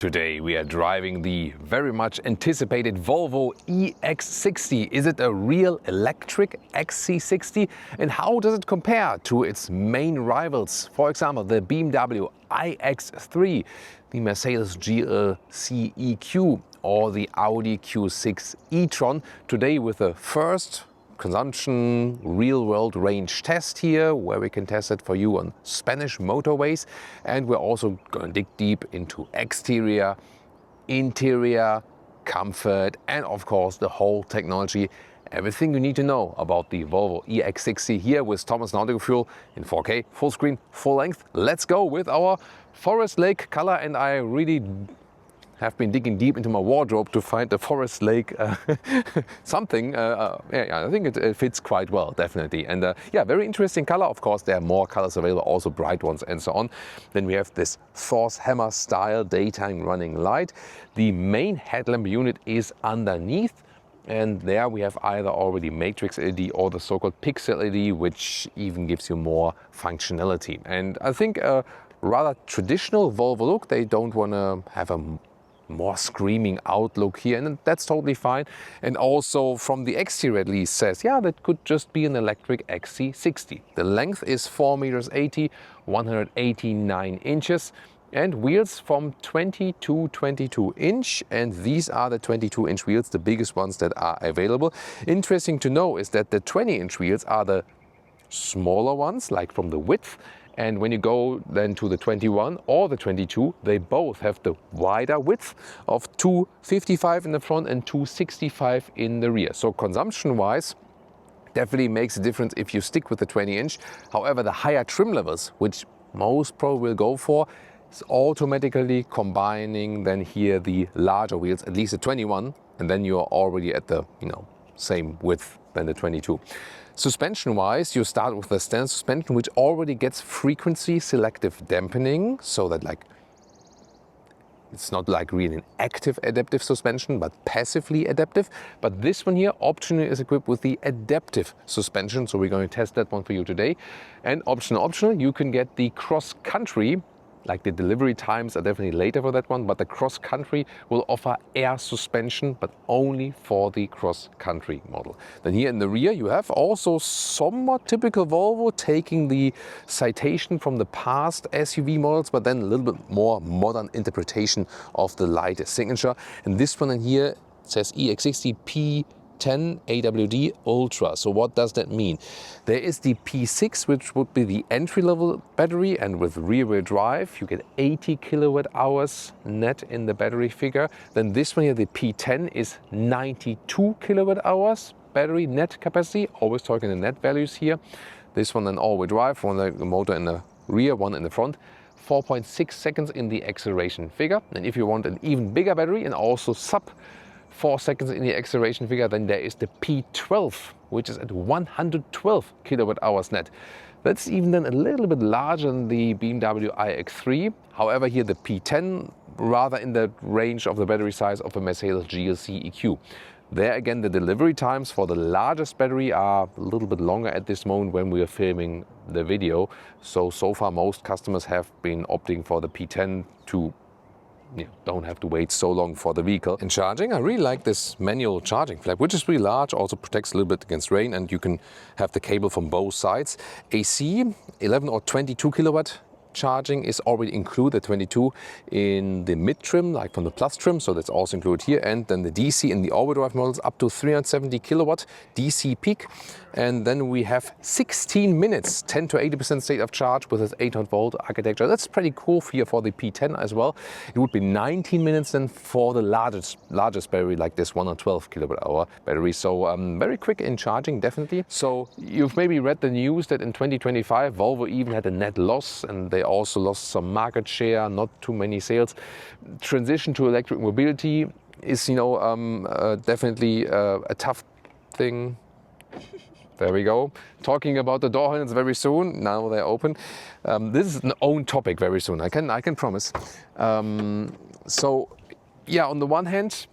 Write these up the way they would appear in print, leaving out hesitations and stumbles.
Today we are driving the very much anticipated Volvo EX60. Is it a real electric XC60? And how does it compare to its main rivals? For example, the BMW iX3, the Mercedes GLC EQ or the Audi Q6 e-tron. Today with the first consumption real-world range test here, where we can test it for you on Spanish motorways. And we're also going to dig deep into exterior, interior, comfort, and of course the whole technology. Everything you need to know about the Volvo EX60 here with Thomas and Autogefühl in 4K, full screen, full length. Let's go with our Forest Lake color, and I really have been digging deep into my wardrobe to find the Forest Lake something. I think it fits quite well, definitely. And yeah, very interesting color. Of course, there are more colors available, also bright ones and so on. Then we have this Thor's hammer style daytime running light. The main headlamp unit is underneath. And there we have either already matrix LED or the so-called pixel LED, which even gives you more functionality. And I think a rather traditional Volvo look. They don't want to have a more screaming outlook here, and that's totally fine. And also from the exterior at least says, yeah, that could just be an electric XC60. The length is 4 meters 80, 189 inches, and wheels from 20 to 22 inch, and these are the 22 inch wheels, the biggest ones that are available. Interesting to know is that the 20 inch wheels are the smaller ones, like from the width. And when you go then to the 21 or the 22, they both have the wider width of 255 in the front and 265 in the rear. So consumption-wise, definitely makes a difference if you stick with the 20 inch. However, the higher trim levels, which most probably will go for, is automatically combining then here the larger wheels, at least the 21, and then you're already at the same width than the 22. Suspension-wise, you start with the standard suspension, which already gets frequency selective dampening, so that it's not like really an active adaptive suspension, but passively adaptive. But this one here optionally is equipped with the adaptive suspension, so we're going to test that one for you today. And optional, you can get the cross-country. Like the delivery times are definitely later for that one, but the cross-country will offer air suspension, but only for the cross-country model. Then here in the rear you have also somewhat typical Volvo, taking the citation from the past SUV models, but then a little bit more modern interpretation of the light signature. And this one in here says EX60 P10 AWD Ultra. So what does that mean? There is the P6, which would be the entry-level battery, and with rear-wheel drive you get 80 kilowatt hours net in the battery figure. Then this one here, the P10, is 92 kilowatt hours battery net capacity, always talking the net values here. This one then all-wheel drive, one the motor in the rear, one in the front. 4.6 seconds in the acceleration figure. And if you want an even bigger battery and also sub 4 seconds in the acceleration figure, then there is the P12, which is at 112 kilowatt hours net. That's even then a little bit larger than the BMW iX3. However, here the P10 rather in the range of the battery size of a Mercedes GLC EQ. There again, the delivery times for the largest battery are a little bit longer at this moment when we are filming the video. So far most customers have been opting for the P10 to don't have to wait so long for the vehicle. In charging, I really like this manual charging flap, which is really large, also protects a little bit against rain, and you can have the cable from both sides. AC, 11 or 22 kilowatt charging is already included, 22 in the mid trim, like from the plus trim, so that's also included here. And then the DC in the all-wheel drive models up to 370 kilowatt DC peak. And then we have 16 minutes, 10 to 80% state of charge with this 800 volt architecture. That's pretty cool here for the P10 as well. It would be 19 minutes then for the largest battery, like this 112 kilowatt hour battery. So very quick in charging, definitely. So you've maybe read the news that in 2025 Volvo even had a net loss, and they also lost some market share, not too many sales. Transition to electric mobility is definitely a tough thing. There we go. Talking about the door handles very soon. Now they're open. This is an own topic very soon. I can promise. So yeah, on the one hand,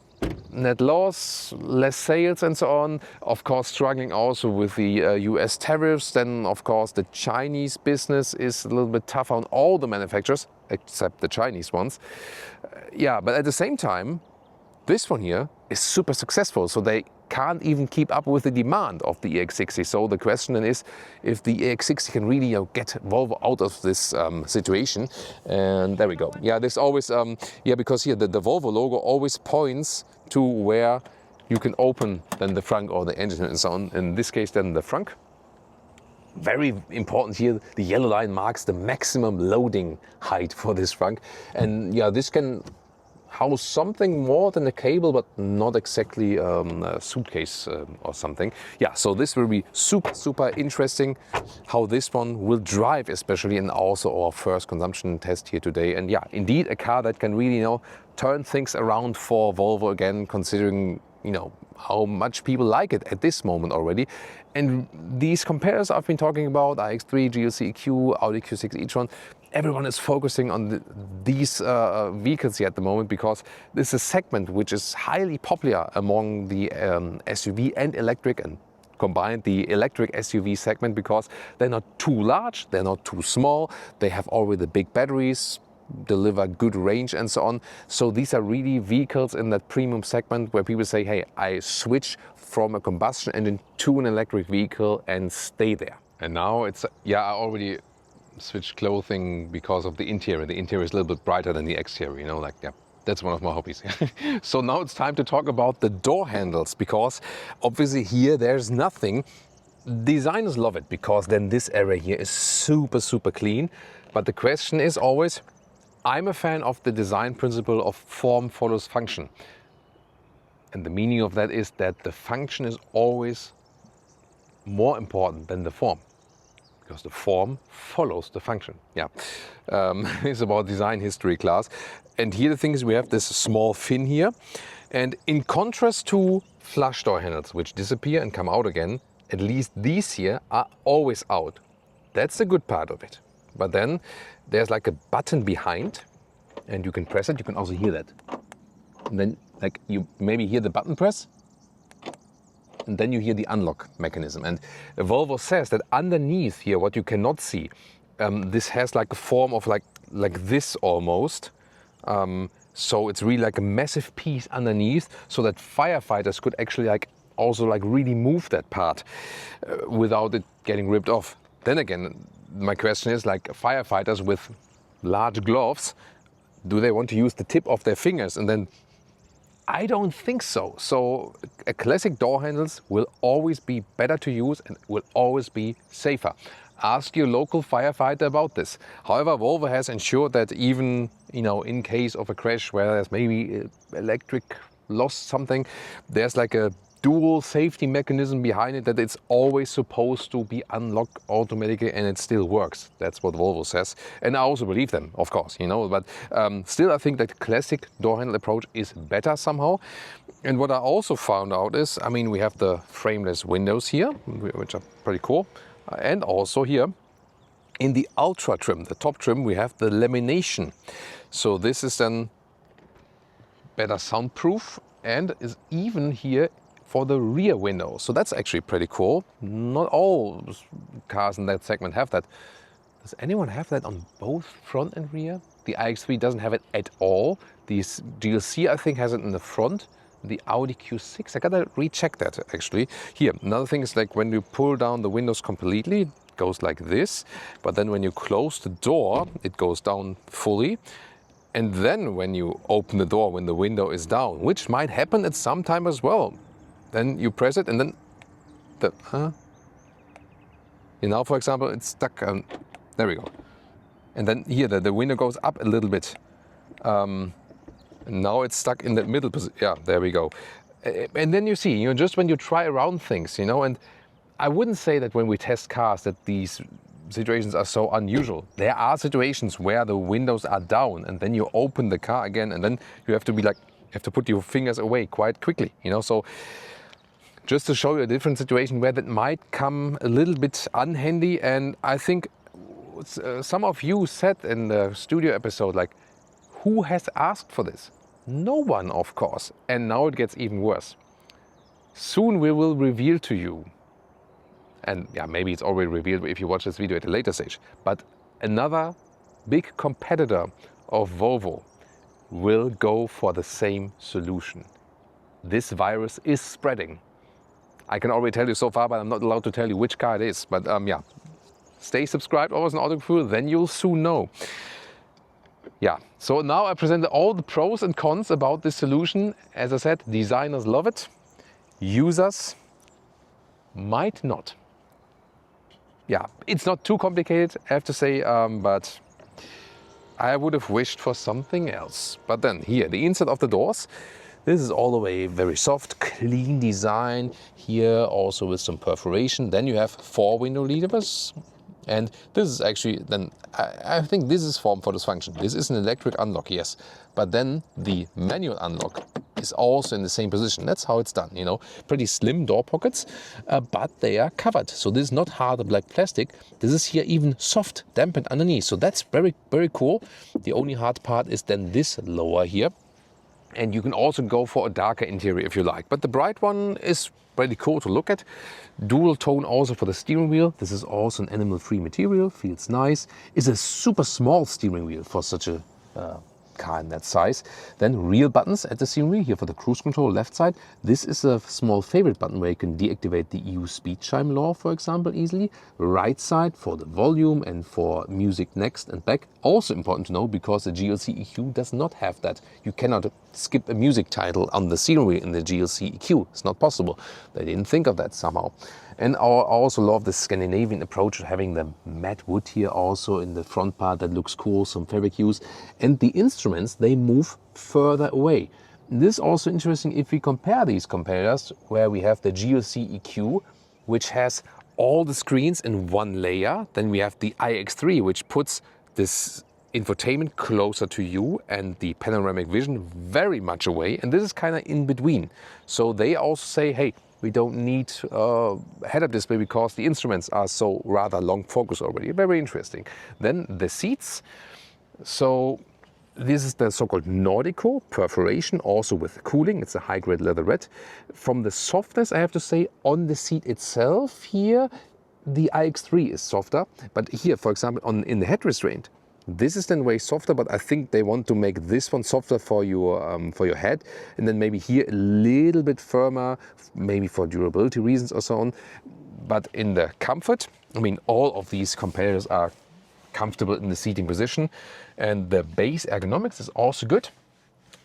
net loss, less sales and so on. Of course, struggling also with the US tariffs. Then, of course, the Chinese business is a little bit tougher on all the manufacturers. except the Chinese ones. Yeah, but at the same time, this one here is super successful, so they can't even keep up with the demand of the EX60. So the question then is if the EX60 can really get Volvo out of this situation. And there we go. Yeah, this always, because here the Volvo logo always points to where you can open then the frunk or the engine and so on. In this case then the frunk. Very important here, the yellow line marks the maximum loading height for this frunk. And yeah, this can house something more than a cable, but not exactly a suitcase or something. Yeah, so this will be super interesting how this one will drive, especially in also our first consumption test here today. And yeah, indeed a car that can really, turn things around for Volvo again, considering, how much people like it at this moment already. And these compares I've been talking about, iX3, GLC EQ, Audi Q6 e-tron, everyone is focusing on these vehicles here at the moment because this is a segment which is highly popular among the SUV and electric, and combined the electric SUV segment because they're not too large, they're not too small, they have already the big batteries, deliver good range and so on. So these are really vehicles in that premium segment where people say, hey, I switch from a combustion engine to an electric vehicle and stay there. And now it's, I already switched clothing because of the interior. The interior is a little bit brighter than the exterior, that's one of my hobbies. So now it's time to talk about the door handles, because obviously here there's nothing. Designers love it because then this area here is super clean. But the question is always, I'm a fan of the design principle of form follows function. And the meaning of that is that the function is always more important than the form, because the form follows the function. Yeah, it's about design history class. And here the thing is, we have this small fin here. And in contrast to flush door handles, which disappear and come out again, at least these here are always out. That's the good part of it. But then there's like a button behind and you can press it. You can also hear that. And then like you maybe hear the button press, and then you hear the unlock mechanism. And Volvo says that underneath here, what you cannot see, this has like a form of like this almost. So it's really like a massive piece underneath, so that firefighters could actually also really move that part without it getting ripped off. Then again, my question is, firefighters with large gloves, do they want to use the tip of their fingers? And then I don't think so. So a classic door handles will always be better to use and will always be safer. Ask your local firefighter about this. However, Volvo has ensured that even in case of a crash where there's maybe electric lost something, there's like a dual safety mechanism behind it, that it's always supposed to be unlocked automatically, and it still works. That's what Volvo says, and I also believe them, of course, but still I think that the classic door handle approach is better somehow. And what I also found out is, we have the frameless windows here, which are pretty cool, and also here in the ultra trim, the top trim, we have the lamination. So this is then better soundproof and is even here for the rear window. So that's actually pretty cool. Not all cars in that segment have that. Does anyone have that on both front and rear? The iX3 doesn't have it at all. The GLC, I think, has it in the front. The Audi Q6, I gotta recheck that actually. Here, another thing is when you pull down the windows completely, it goes like this. But then when you close the door, it goes down fully. And then when you open the door, when the window is down, which might happen at some time as well, then you press it and then now, for example, it's stuck. There we go. And then here the window goes up a little bit. Now it's stuck in the middle position. Yeah, there we go. And then you see, just when you try around things, and I wouldn't say that when we test cars that these situations are so unusual. There are situations where the windows are down and then you open the car again, and then you have to be you have to put your fingers away quite quickly, So just to show you a different situation where that might come a little bit unhandy. And I think some of you said in the studio episode, who has asked for this? No one, of course. And now it gets even worse. Soon we will reveal to you, and maybe it's already revealed if you watch this video at a later stage, but another big competitor of Volvo will go for the same solution. This virus is spreading. I can already tell you so far, but I'm not allowed to tell you which car it is. But yeah, stay subscribed always on Autogefühl, then you'll soon know. Yeah, so now I presented all the pros and cons about this solution. As I said, designers love it. Users might not. Yeah, it's not too complicated, I have to say, but I would have wished for something else. But then here, the inside of the doors, this is all the way very soft, clean design. Here also with some perforation. Then you have 4 window levers. And this is actually, then I think this is formed for this function. This is an electric unlock, yes. But then the manual unlock is also in the same position. That's how it's done, you know. Pretty slim door pockets, but they are covered. So this is not hard black plastic. This is here even soft, dampened underneath. So that's very, very cool. The only hard part is then this lower here. And you can also go for a darker interior if you like. But the bright one is pretty cool to look at. Dual tone also for the steering wheel. This is also an animal-free material, feels nice. It's a super small steering wheel for such a car in that size. Then real buttons at the steering wheel, here for the cruise control left side. This is a small favorite button where you can deactivate the EU speed chime law, for example, easily. Right side for the volume and for music next and back. Also important to know because the GLC EQ does not have that. You cannot skip a music title on the steering wheel in the GLC EQ. It's not possible. They didn't think of that somehow. And I also love the Scandinavian approach of having the matte wood here also in the front part. That looks cool, some fabric use. And the instruments, they move further away. This is also interesting if we compare these competitors where we have the GLC EQ, which has all the screens in one layer. Then we have the iX3, which puts this infotainment closer to you and the panoramic vision very much away. And this is kind of in between. So they also say, hey, we don't need head-up display because the instruments are so rather long focus already. Very interesting. Then the seats. So this is the so-called Nordico perforation, also with cooling. It's a high-grade leatherette. From the softness, I have to say, on the seat itself here, the iX3 is softer. But here, for example, in the head restraint, this is then way softer, but I think they want to make this one softer for your head, and then maybe here a little bit firmer, maybe for durability reasons or so on. But in the comfort, I mean, all of these competitors are comfortable in the seating position, and the base ergonomics is also good.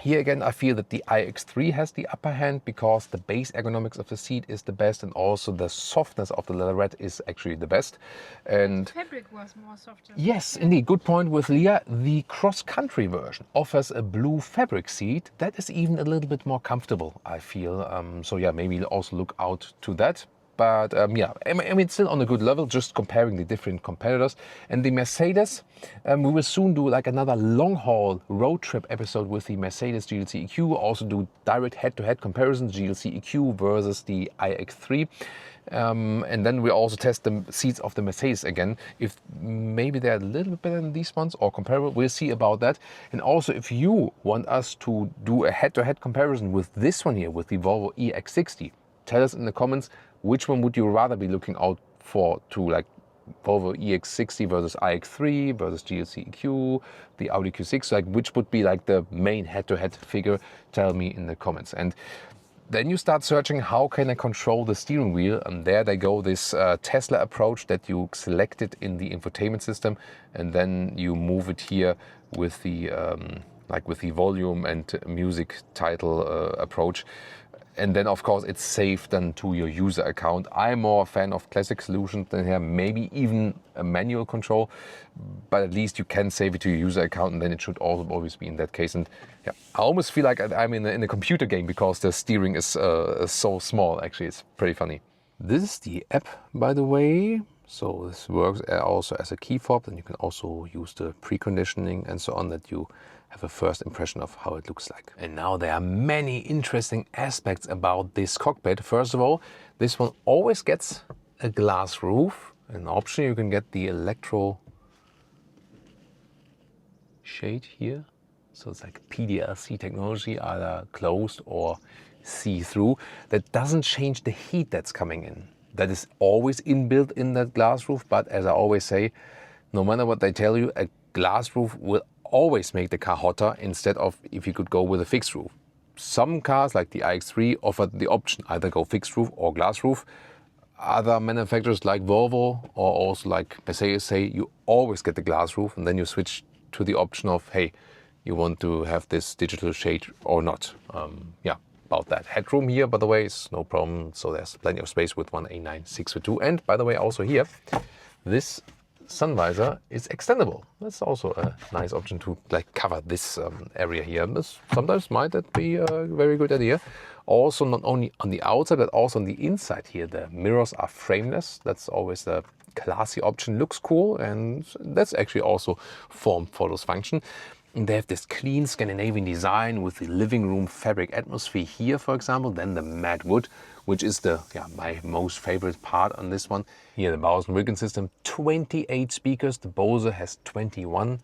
Here again, I feel that the iX3 has the upper hand because the base ergonomics of the seat is the best, and also the softness of the leatherette is actually the best. And fabric was more softer. Yes, indeed. Good point with Leah. The cross-country version offers a blue fabric seat that is even a little bit more comfortable, I feel. So yeah, maybe also look out to that. But yeah, I mean, it's still on a good level, just comparing the different competitors. And the Mercedes, we will soon do like another long-haul road trip episode with the Mercedes GLC EQ. Also do direct head-to-head comparisons, GLC EQ versus the iX3. And then we also test the seats of the Mercedes again. If maybe they're a little bit better than these ones or comparable, we'll see about that. And also if you want us to do a head-to-head comparison with this one here, with the Volvo EX60, tell us in the comments which one would you rather be looking out for to, like Volvo EX60 versus iX3 versus GLC EQ, the Audi Q6, like which would be like the main head-to-head figure? Tell me in the comments. And then you start searching, how can I control the steering wheel? And there they go, this Tesla approach that you select it in the infotainment system, and then you move it here with the like with the volume and music title approach. And then, of course, it's saved then to your user account. I'm more a fan of classic solutions than here, maybe even a manual control, but at least you can save it to your user account, and then it should also always be in that case. And yeah, I almost feel like I'm in a computer game because the steering is so small. Actually, it's pretty funny. This is the app, by the way. So this works also as a key fob, and you can also use the preconditioning and so on, that you have a first impression of how it looks like. And now there are many interesting aspects about this cockpit. First of all, this one always gets a glass roof. An option, you can get the electro shade here. So it's like PDLC technology, either closed or see-through. That doesn't change the heat that's coming in. That is always inbuilt in that glass roof, but as I always say, no matter what they tell you, a glass roof will always make the car hotter instead of if you could go with a fixed roof. Some cars like the iX3 offer the option, either go fixed roof or glass roof. Other manufacturers like Volvo or also like Mercedes say you always get the glass roof, and then you switch to the option of, hey, you want to have this digital shade or not. Yeah, about that. Headroom here, by the way, is no problem. So there's plenty of space with one A9602. And by the way, also here, this sun visor is extendable. That's also a nice option to like cover this area here. This sometimes might be a very good idea. Also, not only on the outside, but also on the inside here, the mirrors are frameless. That's always a classy option. Looks cool, and that's actually also formed for this function. And they have this clean Scandinavian design with the living room fabric atmosphere here, for example. Then the matte wood, which is my most favorite part on this one. Here the Bose & Wilkins system, 28 speakers. The Bose has 21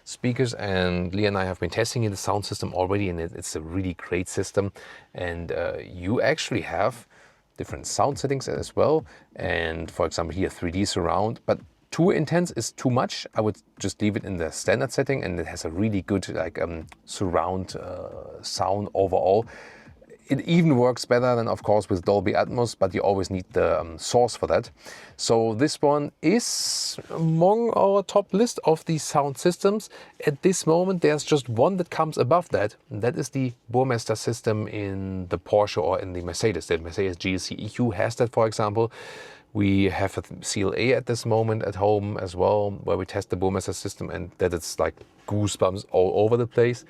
speakers, and Leah and I have been testing the sound system already, and it's a really great system. And you actually have different sound settings as well. And for example, here 3D surround, but too intense is too much. I would just leave it in the standard setting, and it has a really good surround sound overall. It even works better than, of course, with Dolby Atmos, but you always need the source for that. So this one is among our top list of these sound systems. At this moment, there's just one that comes above that. And that is the Burmester system in the Porsche or in the Mercedes. The Mercedes GLC EQ has that, for example. We have a CLA at this moment at home as well, where we test the Burmester system, and that it's like goosebumps all over the place.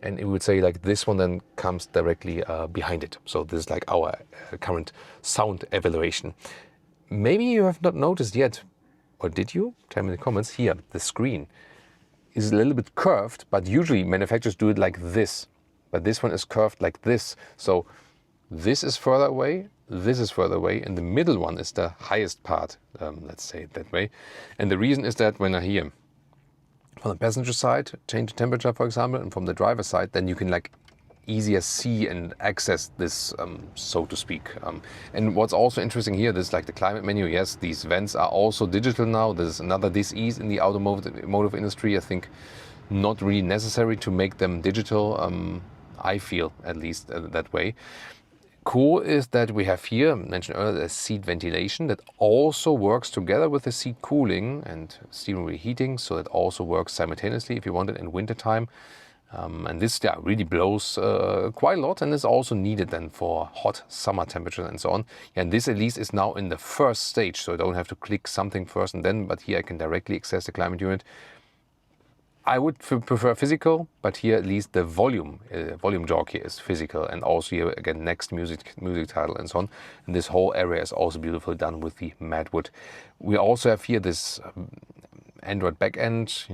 And it would say like this one then comes directly behind it. So this is like our current sound evaluation. Maybe you have not noticed yet, or did you? Tell me in the comments. Here, the screen is a little bit curved, but usually manufacturers do it like this. But this one is curved like this. So this is further away, this is further away, and the middle one is the highest part, let's say it that way. And the reason is that when I hear from the passenger side, change the temperature, for example, and from the driver's side, then you can like easier see and access this, so to speak. And what's also interesting here, this is like the climate menu. Yes, these vents are also digital now. There's another dis-ease in the automotive industry. I think not really necessary to make them digital. I feel at least that way. Cool is that we have here, I mentioned earlier, the seat ventilation that also works together with the seat cooling and steering wheel heating, so it also works simultaneously if you want it in winter time. And this really blows quite a lot, and is also needed then for hot summer temperatures and so on. And this at least is now in the first stage, so I don't have to click something first and then, but here I can directly access the climate unit. I would prefer physical, but here at least the volume jog here is physical, and also here again next music title and so on. And this whole area is also beautifully done with the matte wood. We also have here this Android backend,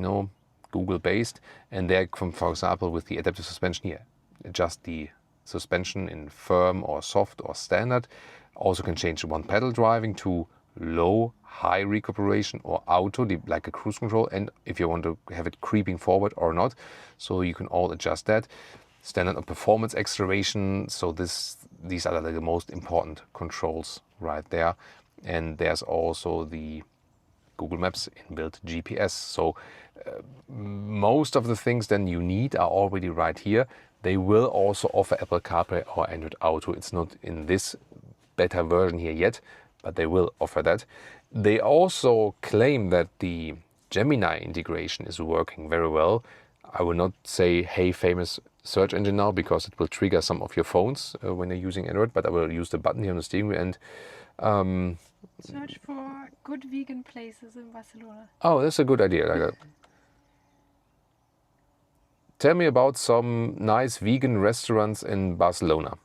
Google based, and there, for example, with the adaptive suspension here, adjust the suspension in firm or soft or standard. Also can change one pedal driving to low, high recuperation or auto, like a cruise control, and if you want to have it creeping forward or not. So you can all adjust that. Standard on performance acceleration. So these are like the most important controls right there. And there's also the Google Maps inbuilt GPS. So most of the things then you need are already right here. They will also offer Apple CarPlay or Android Auto. It's not in this beta version here yet, but they will offer that. They also claim that the Gemini integration is working very well. I will not say, hey, famous search engine now, because it will trigger some of your phones when you're using Android, but I will use the button here on the steering wheel and search for good vegan places in Barcelona. Oh, that's a good idea. Tell me about some nice vegan restaurants in Barcelona.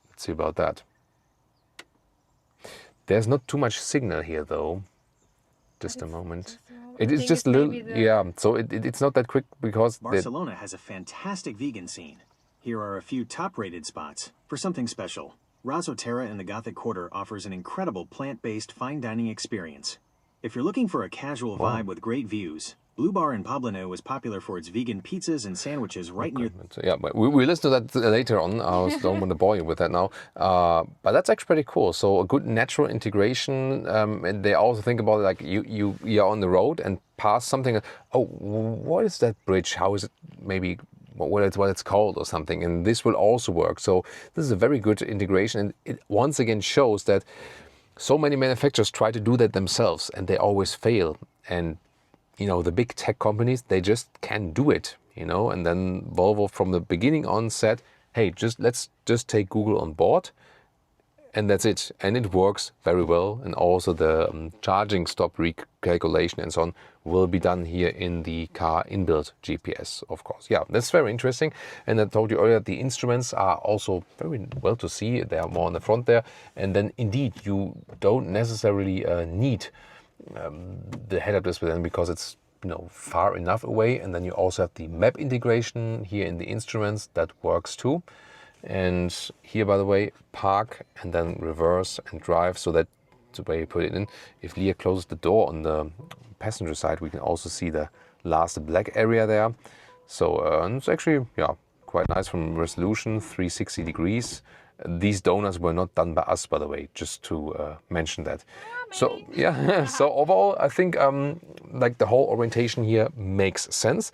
Let's see about that. There's not too much signal here though. Just a moment. It is just a little, yeah, so it's not that quick because Barcelona has a fantastic vegan scene. Here are a few top-rated spots. For something special, Raso Terra in the Gothic Quarter offers an incredible plant-based fine dining experience. If you're looking for a casual vibe with great views, Blue Bar in Poblano is popular for its vegan pizzas and sandwiches right near... So, yeah, but we listen to that later on. I don't want to bore you with that now. But that's actually pretty cool. So a good natural integration. And they also think about it like you're on the road and pass something. Oh, what is that bridge? How is it? Maybe what it's called or something. And this will also work. So this is a very good integration. And it once again shows that so many manufacturers try to do that themselves and they always fail. And you know, the big tech companies, they just can't do it, you know, and then Volvo from the beginning on said, hey, let's just take Google on board and that's it. And it works very well. And also the charging stop recalculation and so on will be done here in the car inbuilt GPS, of course. Yeah, that's very interesting. And I told you earlier, the instruments are also very well to see. They are more on the front there. And then indeed, you don't necessarily need the head-up display then because it's far enough away, and then you also have the map integration here in the instruments that works too. And here, by the way, park and then reverse and drive, so that's the way you put it in. If Leah closes the door on the passenger side, we can also see the last black area there. So it's actually quite nice from resolution, 360 degrees. These donuts were not done by us, by the way, just to mention that. So yeah, so overall, I think like the whole orientation here makes sense,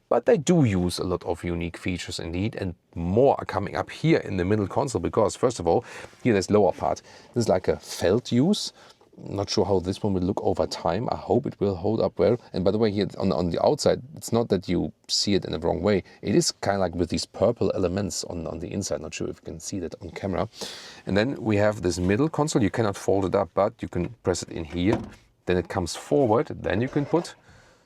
but they do use a lot of unique features indeed, and more are coming up here in the middle console because first of all, here this lower part, this is like a felt use. Not sure how this one will look over time. I hope it will hold up well. And by the way, here on the outside, it's not that you see it in the wrong way. It is kind of like with these purple elements on the inside. Not sure if you can see that on camera. And then we have this middle console. You cannot fold it up, but you can press it in here. Then it comes forward. Then you can put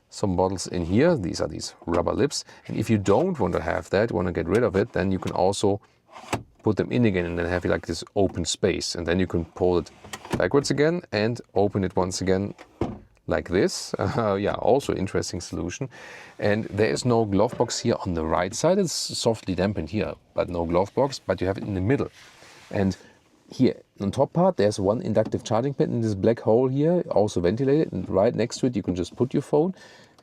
some bottles in here. These are these rubber lips. And if you don't want to have that, want to get rid of it, then you can also put them in again and then have like this open space, and then you can pull it backwards again and open it once again like this. Yeah, also interesting solution. And there is no glove box here on the right side. It's softly dampened here, but no glove box, but you have it in the middle. And here on top part, there's one inductive charging pin in this black hole here, also ventilated, and right next to it you can just put your phone.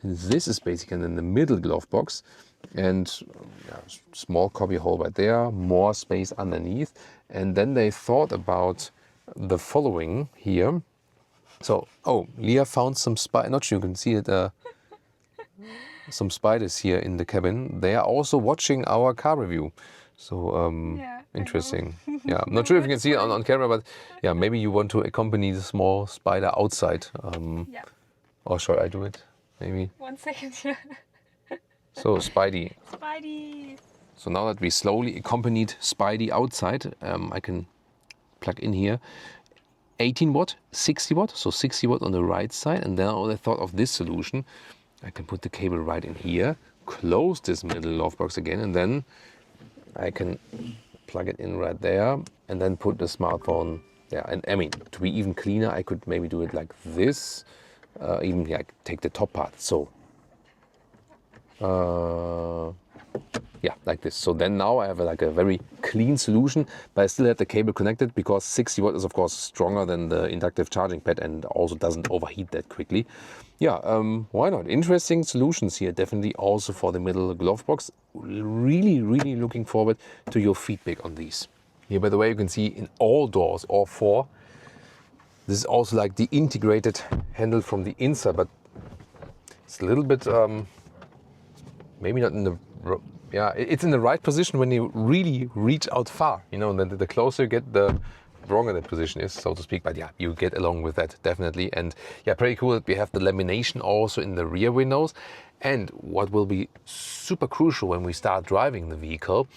And this is basically in the middle glove box. And small cubby hole right there, more space underneath. And then they thought about the following here. So, Leah found some not sure you can see it, some spiders here in the cabin. They are also watching our car review. So, interesting. Yeah, I'm not sure if you can see it on camera, but yeah, maybe you want to accompany the small spider outside. Yeah. Or shall I do it? Maybe. 1 second here. So Spidey. Spidey. So now that we slowly accompanied Spidey outside, I can plug in here 18 watt, 60 watt, so 60 watt on the right side. And then I thought of this solution. I can put the cable right in here, close this middle glove box again, and then I can plug it in right there and then put the smartphone there. And I mean, to be even cleaner, I could maybe do it like this, even like take the top part. So yeah, like this. So then now I have like a very clean solution, but I still have the cable connected because 60 watt is of course stronger than the inductive charging pad and also doesn't overheat that quickly. Yeah, why not? Interesting solutions here, definitely also for the middle glove box. Really, really looking forward to your feedback on these. Here, by the way, you can see in all doors, all four, this is also like the integrated handle from the inside, but it's a little bit maybe not in the, it's in the right position when you really reach out far, you know, and the closer you get, the wronger that position is, so to speak. But yeah, you get along with that, definitely. And yeah, pretty cool that we have the lamination also in the rear windows. And what will be super crucial when we start driving the vehicle,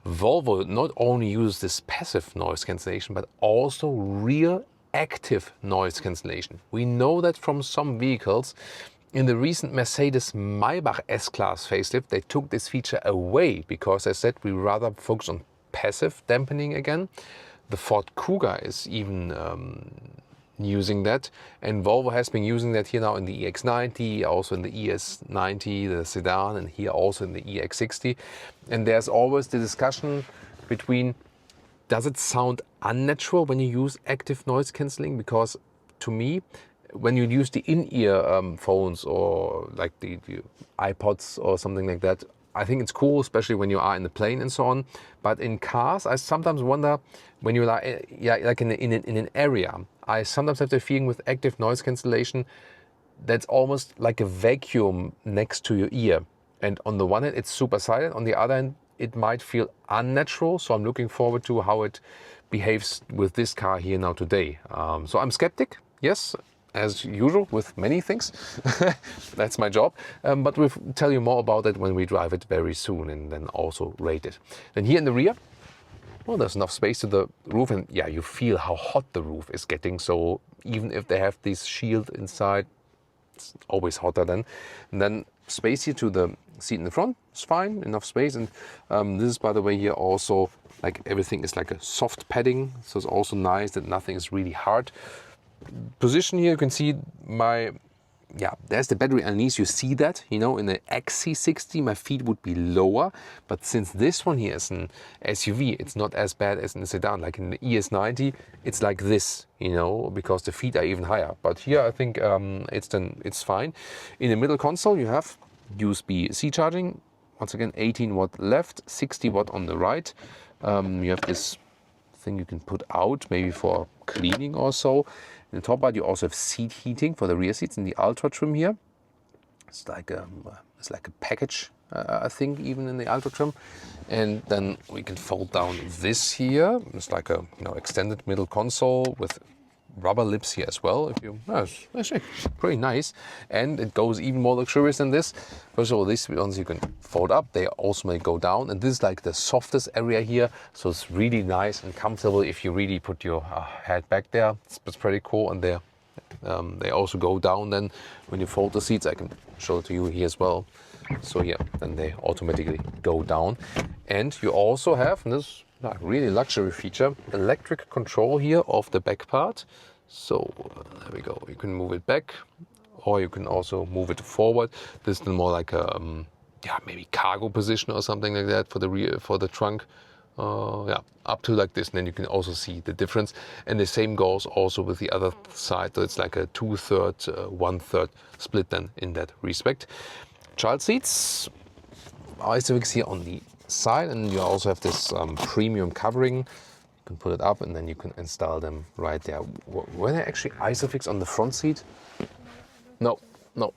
Volvo not only uses this passive noise cancellation, but also real active noise cancellation. We know that from some vehicles. In the recent Mercedes Maybach S-Class facelift, they took this feature away because they said we rather focus on passive dampening again. The Ford Kuga is even using that, and Volvo has been using that here now in the EX90, also in the ES90, the sedan, and here also in the EX60. And there's always the discussion between, does it sound unnatural when you use active noise cancelling? Because to me, when you use the in-ear phones or like the iPods or something like that, I think it's cool, especially when you are in the plane and so on. But in cars, I sometimes wonder when you're like in an area, I sometimes have the feeling with active noise cancellation that's almost like a vacuum next to your ear. And on the one hand, it's super silent. On the other hand, it might feel unnatural. So I'm looking forward to how it behaves with this car here now today. So I'm skeptic, yes, as usual with many things. That's my job. But we'll tell you more about it when we drive it very soon and then also rate it. Then here in the rear, well, there's enough space to the roof, and yeah, you feel how hot the roof is getting. So even if they have this shield inside, it's always hotter then. And then space here to the seat in the front is fine, enough space. And this is, by the way, here also like everything is like a soft padding, so it's also nice that nothing is really hard. Position here, you can see there's the battery underneath. You see that, in the XC60 my feet would be lower, but since this one here is an SUV, it's not as bad as in the sedan. Like in the ES90, it's like this, because the feet are even higher. But here I think it's fine. In the middle console you have USB-C charging. Once again, 18 watt left, 60 watt on the right. You have this thing you can put out, maybe for cleaning or so. In the top part, you also have seat heating for the rear seats in the Ultra trim here. It's like a package, I think, even in the Ultra trim. And then we can fold down this here. It's like a extended middle console with rubber lips here as well. It's actually pretty nice, and it goes even more luxurious than this. First of all, these ones you can fold up. They also may go down, and this is like the softest area here, so it's really nice and comfortable if you really put your head back there. It's pretty cool, and they also go down then when you fold the seats. I can show it to you here as well. So yeah, then they automatically go down, and you also have this really luxury feature, electric control here of the back part. So there we go. You can move it back, or you can also move it forward. This is more like a maybe cargo position or something like that for the rear, for the trunk. Up to like this, and then you can also see the difference. And the same goes also with the other side. So it's like a 2/3, 1/3 split then in that respect. Child seats, ISOFIX here on the side, and you also have this premium covering. You can put it up and then you can install them right there. Were there actually ISOFIX on the front seat? No,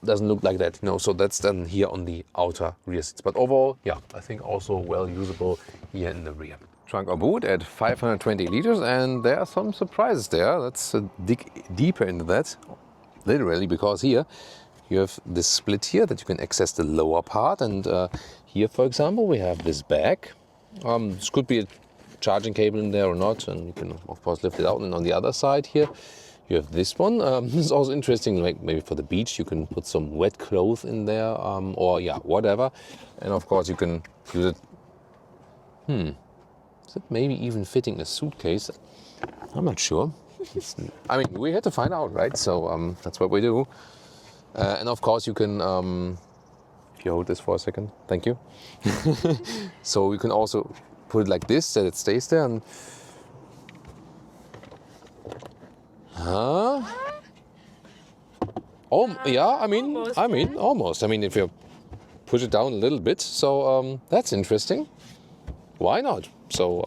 doesn't look like that. No, so that's then here on the outer rear seats. But overall, yeah, I think also well usable here in the rear. Trunk or boot at 520 liters, and there are some surprises there. Let's dig deeper into that, literally, because here you have this split here that you can access the lower part, and here, for example, we have this bag. This could be a charging cable in there or not, and you can of course lift it out. And on the other side here, you have this one. This is also interesting, like maybe for the beach, you can put some wet clothes in there, or whatever. And of course, you can use it. Is it maybe even fitting a suitcase? I'm not sure. We had to find out, right? So that's what we do. And of course you can, if you hold this for a second, thank you. So you can also put it like this, that it stays there. And almost. If you push it down a little bit. So that's interesting. Why not? So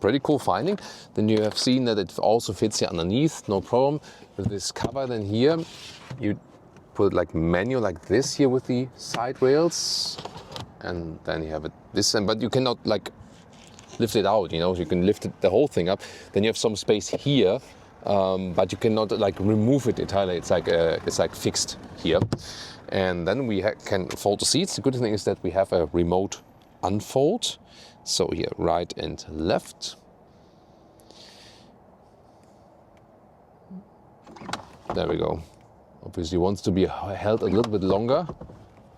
pretty cool finding. Then you have seen that it also fits here underneath, no problem. With this cover then here, you put it like manual like this here with the side rails, and then you have it but you cannot like lift it out, so you can lift the whole thing up. Then you have some space here, but you cannot like remove it entirely. It's like fixed here. And then we can fold the seats. The good thing is that we have a remote unfold. So here, right and left. There we go. Obviously wants to be held a little bit longer.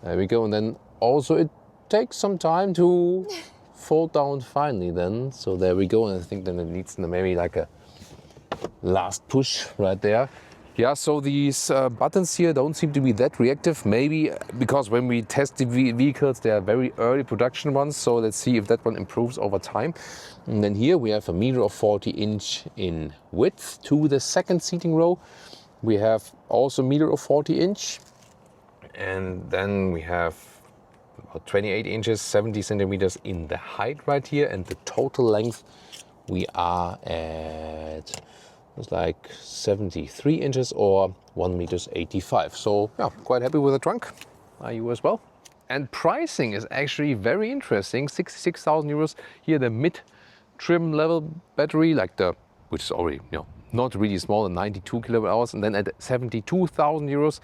There we go. And then also it takes some time to fold down finally then. So there we go. And I think then it needs maybe like a last push right there. Yeah, so these buttons here don't seem to be that reactive. Maybe because when we test the vehicles, they are very early production ones. So let's see if that one improves over time. And then here we have a 1.40 meters in width to the second seating row. We have also meter of 40 inch, and then we have about 28 inches, 70 centimeters in the height right here, and the total length we are at, it's like 73 inches or 1 meters 85. So yeah, quite happy with the trunk. Are you as well? And pricing is actually very interesting. 66,000 euros here, the mid trim level battery, like the, which is already, you know, not really small, the 92 kilowatt hours, and then at 72,000 euros,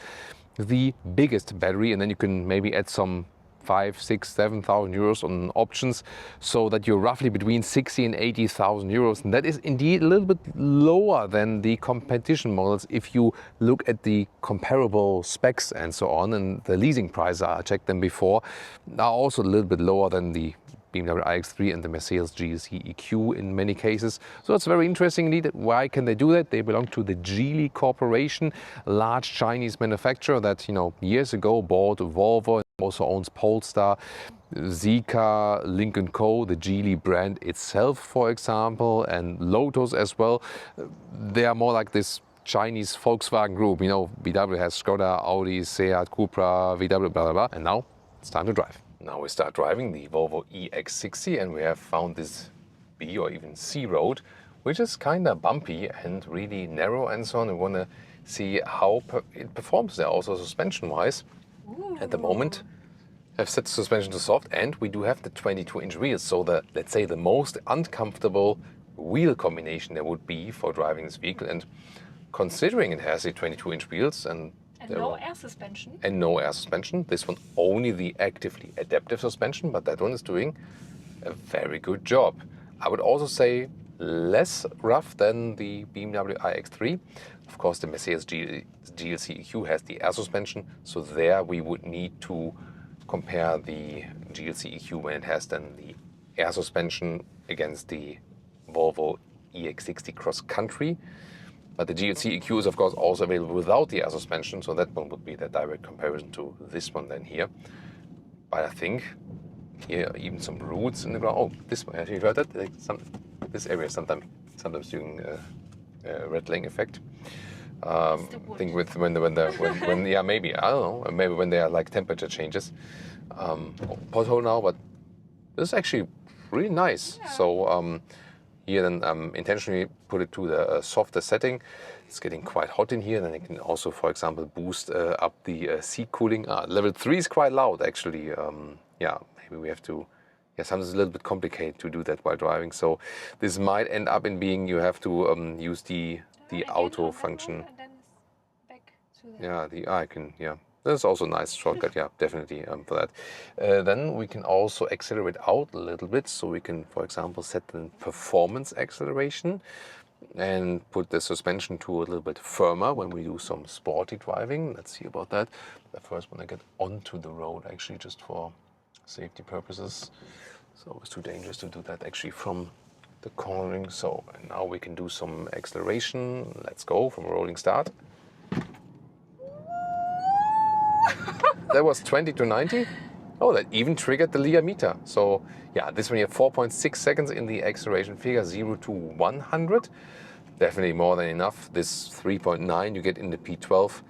the biggest battery, and then you can maybe add some 5, 6, 7,000 euros on options, so that you're roughly between 60 and 80,000 euros. And that is indeed a little bit lower than the competition models if you look at the comparable specs and so on. And the leasing prices, I checked them before, are also a little bit lower than the BMW iX3 and the Mercedes GLC EQ in many cases. So it's very interesting indeed. Why can they do that? They belong to the Geely Corporation, a large Chinese manufacturer that, you know, years ago bought Volvo, also owns Polestar, Zeekr, Lynk & Co, the Geely brand itself, for example, and Lotus as well. They are more like this Chinese Volkswagen group. You know, VW has Skoda, Audi, Seat, Cupra, VW, blah, blah, blah. And now it's time to drive. Now we start driving the Volvo EX60, and we have found this B or even C road, which is kind of bumpy and really narrow and so on. We want to see how it performs there, also suspension-wise. At the moment, I've set the suspension to soft, and we do have the 22-inch wheels. So the, let's say, the most uncomfortable wheel combination there would be for driving this vehicle. And considering it has the 22-inch wheels and no air suspension. And no air suspension. This one only the actively adaptive suspension, but that one is doing a very good job. I would also say less rough than the BMW iX3. Of course, the Mercedes GLC EQ has the air suspension, so there we would need to compare the GLC EQ when it has then the air suspension against the Volvo EX60 Cross Country. But the GLC EQ is of course also available without the air suspension, so that one would be the direct comparison to this one then here. But I think here are even some roots in the ground. Oh, this one, have you heard that? Like this area sometimes doing a rattling effect. I think with when yeah, maybe, I don't know, maybe when there are like temperature changes. Pothole now, but this is actually really nice. Yeah. So here then intentionally put it to the softer setting. It's getting quite hot in here. Then you can also, for example, boost up the seat cooling. Level 3 is quite loud actually. Yeah, maybe we have to, yeah, sometimes it's a little bit complicated to do that while driving. So this might end up in being you have to use the auto function. And then it's back to the yeah, the I can, yeah. That's also a nice shortcut, yeah, definitely for that. Then we can also accelerate out a little bit. So we can, for example, set the performance acceleration and put the suspension to a little bit firmer when we do some sporty driving. Let's see about that. The first one I get onto the road, actually, just for safety purposes. So it's too dangerous to do that actually from the cornering. So now we can do some acceleration. Let's go from a rolling start. That was 20 to 90. Oh, that even triggered the Lear meter. So yeah, this one here, 4.6 seconds in the acceleration figure, 0 to 100. Definitely more than enough. This 3.9 you get in the P12.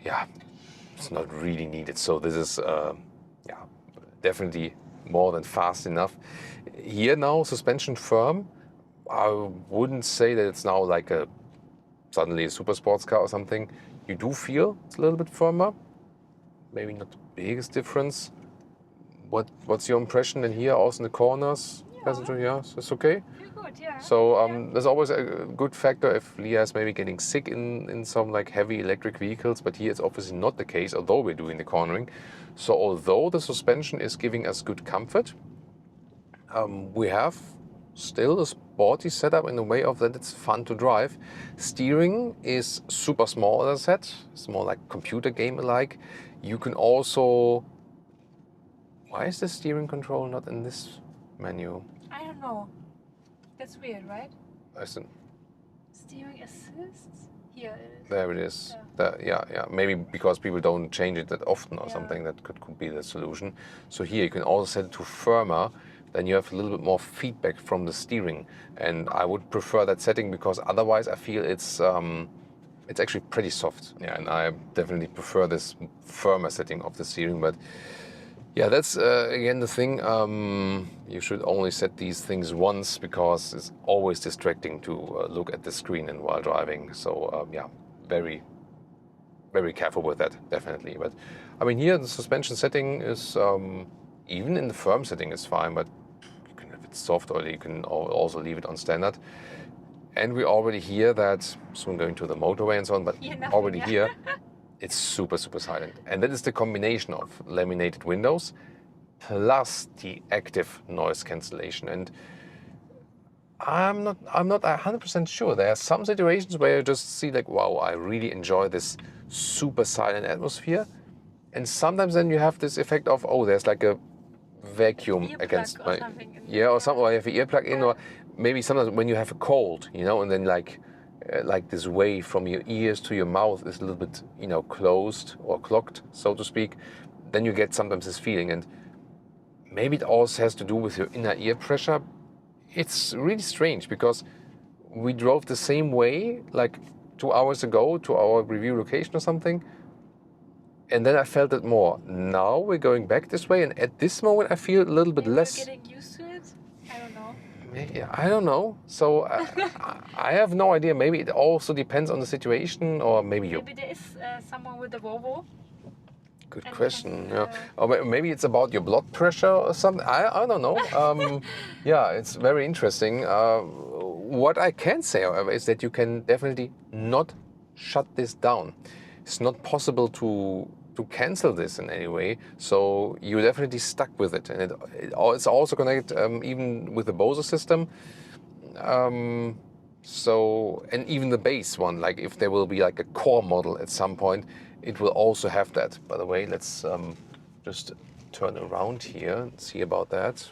Yeah, it's not really needed. So this is yeah, definitely more than fast enough. Here now, suspension firm. I wouldn't say that it's now like suddenly a super sports car or something. You do feel it's a little bit firmer. Maybe not the biggest difference. What's your impression in here, also in the corners? Yeah. Passenger, yeah, so it's okay? Feel good, yeah. So there's always a good factor if Lear is maybe getting sick in some like heavy electric vehicles, but here it's obviously not the case, although we're doing the cornering. So although the suspension is giving us good comfort, we have still a sporty setup in the way of that it's fun to drive. Steering is super small, as I said. It's more like computer game alike. You can also... Why is the steering control not in this menu? I don't know. That's weird, right? Listen. Steering assists? Here it is. There it is. Yeah. Yeah. Maybe because people don't change it that often or something, that could be the solution. So here you can also set it to firmer. Then you have a little bit more feedback from the steering. And I would prefer that setting because otherwise I feel it's it's actually pretty soft. Yeah, and I definitely prefer this firmer setting of the steering. But yeah, that's again the thing. You should only set these things once because it's always distracting to look at the screen and while driving. So yeah, very, very careful with that, definitely. But I mean, here the suspension setting is even in the firm setting is fine, but you can have it soft or you can also leave it on standard. And we already hear that, soon going to the motorway and so on, but already here, it's super, super silent. And that is the combination of laminated windows plus the active noise cancellation. And I'm not 100% sure. There are some situations where you just see like, wow, I really enjoy this super silent atmosphere. And sometimes then you have this effect of, oh, there's like a vacuum against my, or something, or you have an earplug in, or maybe sometimes when you have a cold, and then like this wave from your ears to your mouth is a little bit, closed or clogged, so to speak, then you get sometimes this feeling. And maybe it also has to do with your inner ear pressure. It's really strange because we drove the same way like 2 hours ago to our review location or something. And then I felt it more. Now we're going back this way, and at this moment I feel a little bit less. You're getting used to it? I don't know. Maybe, I don't know. So I have no idea. Maybe it also depends on the situation, or maybe you. Maybe there is someone with a Volvo. Good question. Yeah. Or maybe it's about your blood pressure or something. I don't know. Yeah, it's very interesting. What I can say, however, is that you can definitely not shut this down. It's not possible to cancel this in any way, so you're definitely stuck with it. And it's also connected even with the Bose system. So, and even the base one, like if there will be like a core model at some point, it will also have that. By the way, let's just turn around here and see about that.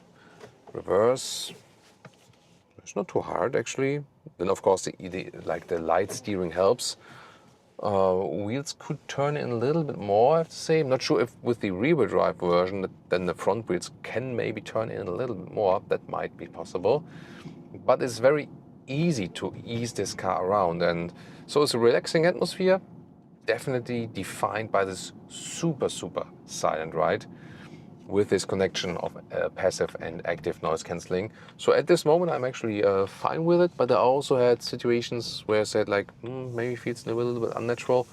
Reverse. It's not too hard actually. Then of course the light steering helps. Wheels could turn in a little bit more, I have to say. I'm not sure if with the rear-wheel drive version, then the front wheels can maybe turn in a little bit more. That might be possible. But it's very easy to ease this car around. And so it's a relaxing atmosphere, definitely defined by this super, super silent ride with this connection of passive and active noise cancelling. So at this moment, I'm actually fine with it, but I also had situations where I said like, maybe it feels a little bit unnatural.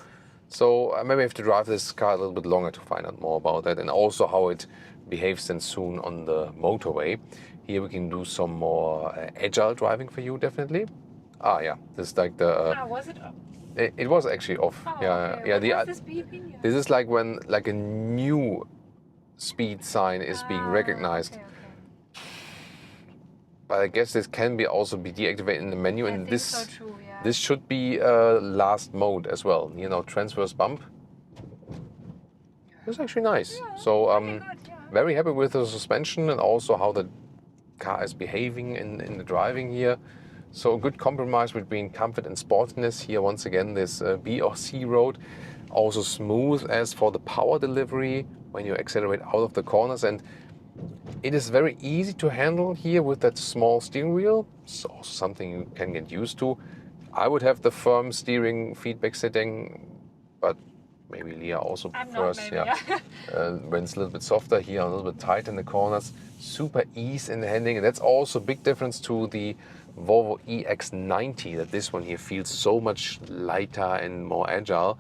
So maybe I have to drive this car a little bit longer to find out more about that, and also how it behaves then soon on the motorway. Here we can do some more agile driving for you, definitely. Yeah, this is like the... was it off? It was actually off. Oh, yeah, okay. yeah. What was this beeping? Yeah. This is like when like a new speed sign is being recognized. Okay. But I guess this can be also be deactivated in the menu, and this so true, yeah. this should be last mode as well. Transverse bump. It's actually nice. Yeah, So good, yeah. very happy with the suspension and also how the car is behaving in the driving here. So a good compromise between comfort and sportiness here. Once again, this B or C road, also smooth as for the power delivery when you accelerate out of the corners, and it is very easy to handle here with that small steering wheel. It's also something you can get used to. I would have the firm steering feedback setting, but maybe Leah also prefers, when it's a little bit softer here, a little bit tight in the corners. Super ease in the handling, and that's also a big difference to the Volvo EX90, that this one here feels so much lighter and more agile.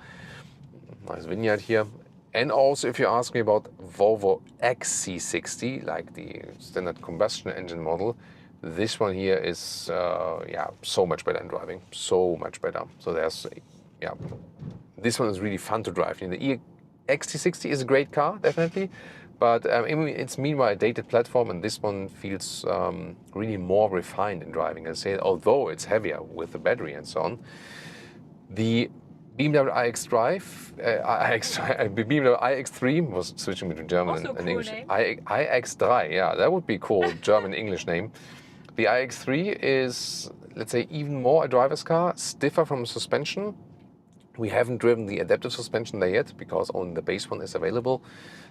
Nice vignette here. And also, if you ask me about Volvo XC60, like the standard combustion engine model, this one here is so much better in driving, so much better. So there's, this one is really fun to drive. The EX60 is a great car, definitely, but it's meanwhile a dated platform, and this one feels really more refined in driving. I say, although it's heavier with the battery and so on. The BMW iX3 was switching between German and English. Name. iX3, yeah, that would be cool, German English name. The iX3 is, let's say, even more a driver's car, stiffer from suspension. We haven't driven the adaptive suspension there yet because only the base one is available.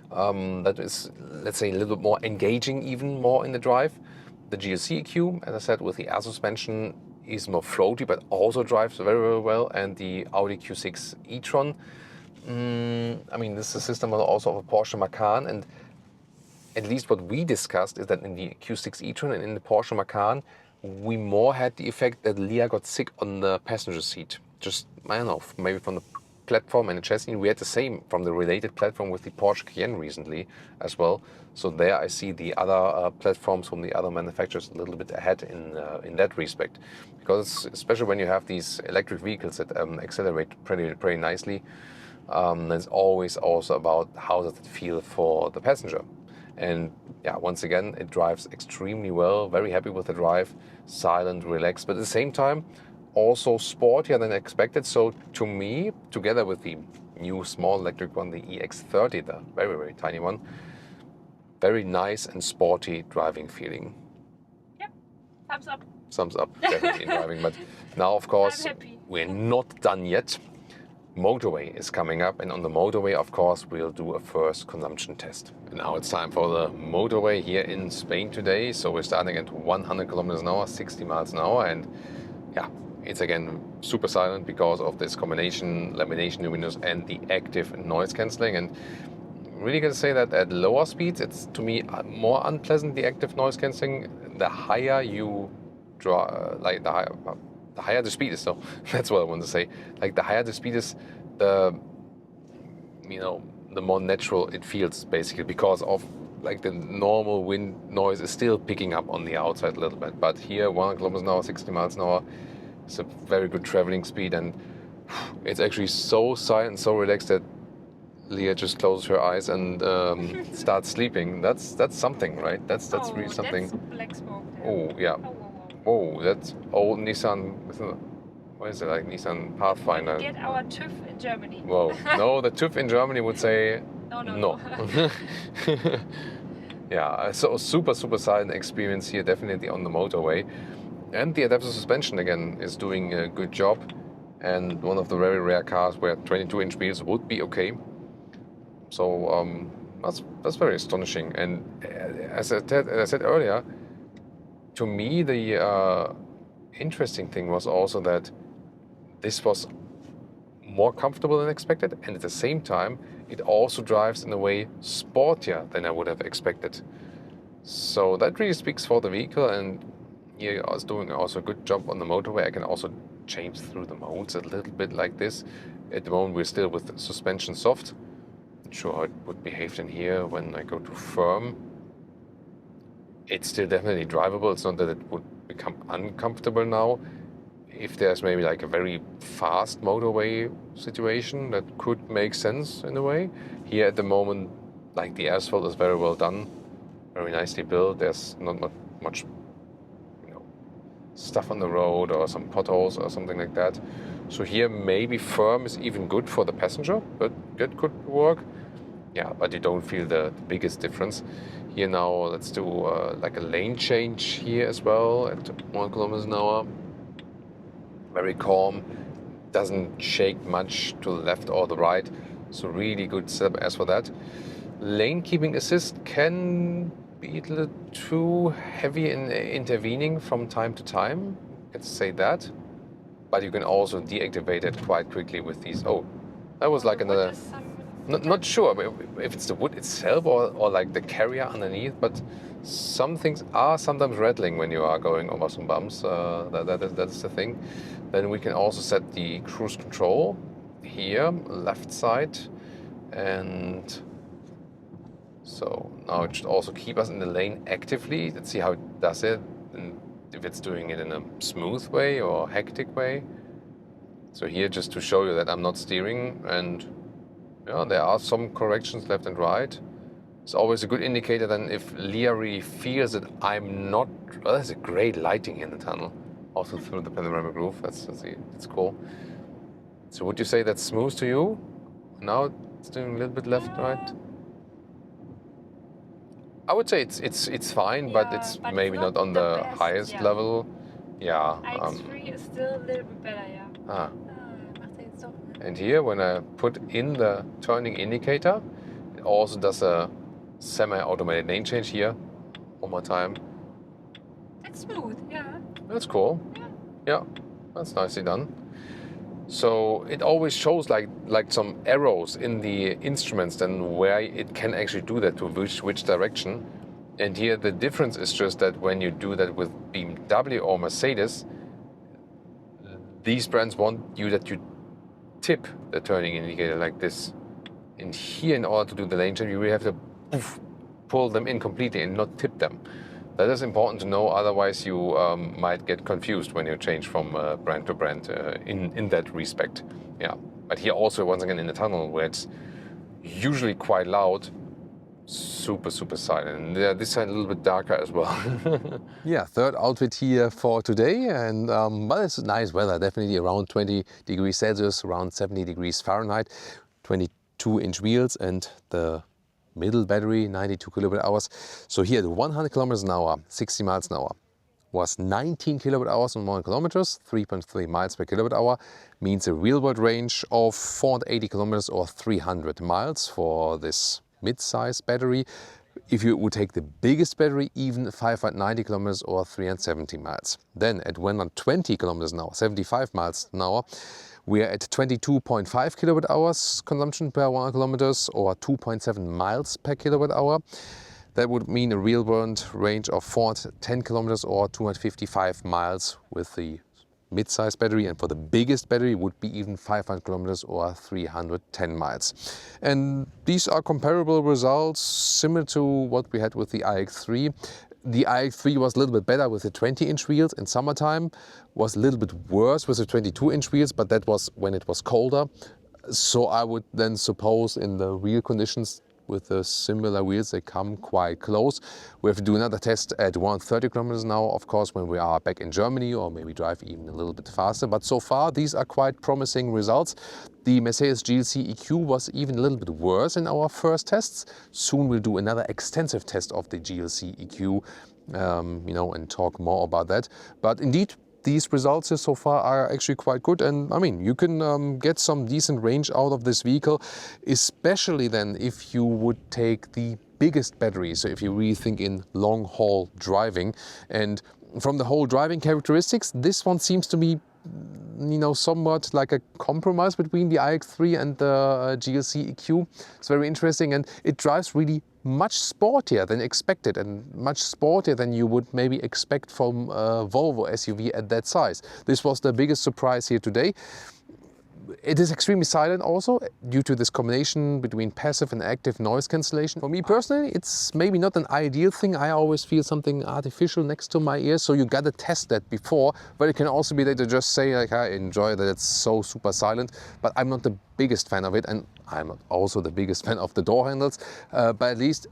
That is, let's say, a little bit more engaging, even more in the drive. The GLC EQ, as I said, with the air suspension is more floaty but also drives very, very well, and the Audi Q6 e-tron. I mean, this is a system also of a Porsche Macan, and at least what we discussed is that in the Q6 e-tron and in the Porsche Macan, we more had the effect that Leah got sick on the passenger seat. Just, I don't know, maybe from the platform and the chassis. We had the same from the related platform with the Porsche Cayenne recently as well. So there I see the other platforms from the other manufacturers a little bit ahead in that respect. Because especially when you have these electric vehicles that accelerate pretty nicely, it's always also about how does it feel for the passenger. And yeah, once again, it drives extremely well, very happy with the drive, silent, relaxed, but at the same time, also sportier than expected. So to me, together with the new small electric one, the EX30, the very, very tiny one, very nice and sporty driving feeling. Yep, thumbs up. Thumbs up, definitely in driving. But now, of course, we're not done yet. Motorway is coming up, and on the motorway, of course, we'll do a first consumption test. And now it's time for the motorway here in Spain today. So we're starting at 100 kilometers an hour, 60 miles an hour, and yeah, it's again super silent because of this combination lamination windows and the active noise cancelling. And really gonna say that at lower speeds, it's to me more unpleasant, the active noise cancelling. The higher you draw, like the higher the speed is, so that's what I want to say. Like the higher the speed is, the more natural it feels, basically, because of like the normal wind noise is still picking up on the outside a little bit. But here, 100 kilometers an hour, 60 miles an hour, it's a very good traveling speed, and it's actually so silent, so relaxed that Leah just closes her eyes and starts sleeping. That's something, right? That's really something. That's black smoke there. Oh yeah. Oh, that's old Nissan. What is it, like Nissan Pathfinder? Get our TÜV in Germany. Whoa. No, the TÜV in Germany would say no. Yeah, so super silent experience here, definitely on the motorway. And the adaptive suspension again is doing a good job. And one of the very rare cars where 22-inch wheels would be okay. So that's very astonishing. And as I said earlier, to me, the interesting thing was also that this was more comfortable than expected, and at the same time, it also drives in a way sportier than I would have expected. So that really speaks for the vehicle, and here I was doing also a good job on the motorway. I can also change through the modes a little bit like this. At the moment, we're still with suspension soft. Not sure how it would behave in here when I go to firm. It's still definitely drivable. It's not that it would become uncomfortable now. If there's maybe like a very fast motorway situation, that could make sense in a way. Here at the moment, like the asphalt is very well done, very nicely built. There's not much stuff on the road or some potholes or something like that. So here maybe firm is even good for the passenger, but that could work. Yeah, but you don't feel the biggest difference. Here now, let's do like a lane change here as well at 1 kilometers an hour. Very calm, doesn't shake much to the left or the right. So really good setup as for that. Lane keeping assist can be a little too heavy in intervening from time to time. Let's say that. But you can also deactivate it quite quickly with these. Oh, that was like another. Not sure if it's the wood itself or like the carrier underneath, but some things are sometimes rattling when you are going over some bumps. That is the thing. Then we can also set the cruise control here, left side, and so now it should also keep us in the lane actively. Let's see how it does it, and if it's doing it in a smooth way or hectic way. So here, just to show you that I'm not steering, and yeah, there are some corrections left and right. It's always a good indicator then if Leah really feels that I'm not. Well, there's a great lighting here in the tunnel, also through the panoramic roof. That's cool. So would you say that's smooth to you? Now it's doing a little bit left, right. I would say it's fine, but it's but maybe it's not on the best, highest level. Yeah. EX3 is still a little bit better, yeah. And here, when I put in the turning indicator, it also does a semi-automated lane change here. One more time. It's smooth, yeah. That's cool. Yeah, that's nicely done. So it always shows like some arrows in the instruments then where it can actually do that, to which direction. And here the difference is just that when you do that with BMW or Mercedes, these brands want you that you tip the turning indicator like this. And here, in order to do the lane change, you really have to pull them in completely and not tip them. That is important to know, otherwise you might get confused when you change from brand to brand in that respect. Yeah, but here also, once again, in the tunnel where it's usually quite loud, super silent. And this side a little bit darker as well. Yeah, third outfit here for today, and well, it's nice weather, definitely around 20 degrees Celsius, around 70 degrees Fahrenheit, 22-inch wheels, and the middle battery, 92 kilowatt hours. So here, the 100 kilometers an hour, 60 miles an hour, was 19 kilowatt hours on 1 kilometers, 3.3 miles per kilowatt hour, means a real-world range of 480 kilometers or 300 miles for this mid-size battery. If you would take the biggest battery, even 590 kilometers or 370 miles. Then at 120 kilometers an hour, 75 miles an hour, we are at 22.5 kilowatt hours consumption per 1 kilometers or 2.7 miles per kilowatt hour. That would mean a real world range of 410 kilometers or 255 miles with the mid-size battery, and for the biggest battery would be even 500 kilometers or 310 miles. And these are comparable results, similar to what we had with the iX3. The iX3 was a little bit better with the 20-inch wheels in summertime, was a little bit worse with the 22-inch wheels, but that was when it was colder. So I would then suppose in the real conditions with the similar wheels, they come quite close. We have to do another test at 130 kilometers an hour, of course, when we are back in Germany, or maybe drive even a little bit faster. But so far, these are quite promising results. The Mercedes GLC EQ was even a little bit worse in our first tests. Soon we'll do another extensive test of the GLC EQ, and talk more about that. But indeed, these results so far are actually quite good, and I mean, you can get some decent range out of this vehicle, especially then if you would take the biggest battery, so if you really think in long-haul driving. And from the whole driving characteristics, this one seems to be somewhat like a compromise between the iX3 and the GLC EQ. It's very interesting, and it drives really much sportier than expected, and much sportier than you would maybe expect from a Volvo SUV at that size. This was the biggest surprise here today. It is extremely silent also, due to this combination between passive and active noise cancellation. For me personally, it's maybe not an ideal thing. I always feel something artificial next to my ears, so you gotta test that before. But it can also be that you just say, like, I enjoy that it's so super silent, but I'm not the biggest fan of it, and I'm not also the biggest fan of the door handles, but at least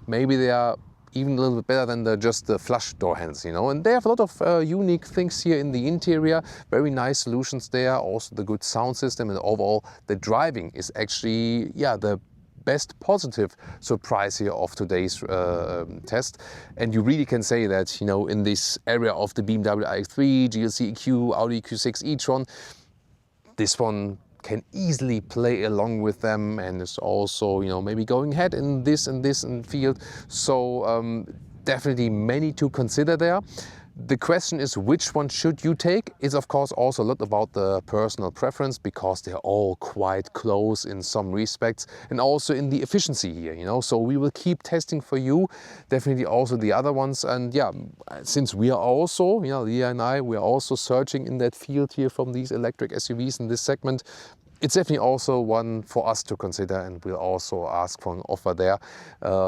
maybe they are even a little bit better than just the flush door handles, And they have a lot of unique things here in the interior, very nice solutions there, also the good sound system, and overall the driving is actually, the best positive surprise here of today's test. And you really can say that, in this area of the BMW iX3, GLC EQ, Audi Q6 e-tron, this one can easily play along with them, and is also, maybe going ahead in this field. So definitely many to consider there. The question is, which one should you take? It's of course also a lot about the personal preference, because they're all quite close in some respects, and also in the efficiency here, So we will keep testing for you, definitely also the other ones. And since we are also, Leah and I, we are also searching in that field here from these electric SUVs in this segment. It's definitely also one for us to consider, and we'll also ask for an offer there.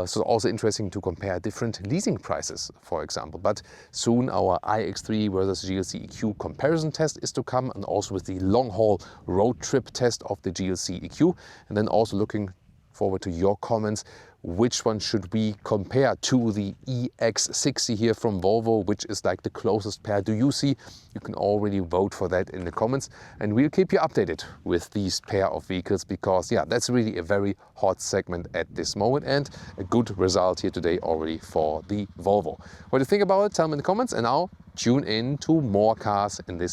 So also interesting to compare different leasing prices, for example. But soon our iX3 versus GLC EQ comparison test is to come, and also with the long-haul road trip test of the GLC EQ. And then also looking forward to your comments. Which one should we compare to the EX60 here from Volvo? Which is like the closest pair do you see? You can already vote for that in the comments, and we'll keep you updated with these pair of vehicles, because that's really a very hot segment at this moment, and a good result here today already for the Volvo. What do you think about it? Tell me in the comments, and now tune in to more cars in this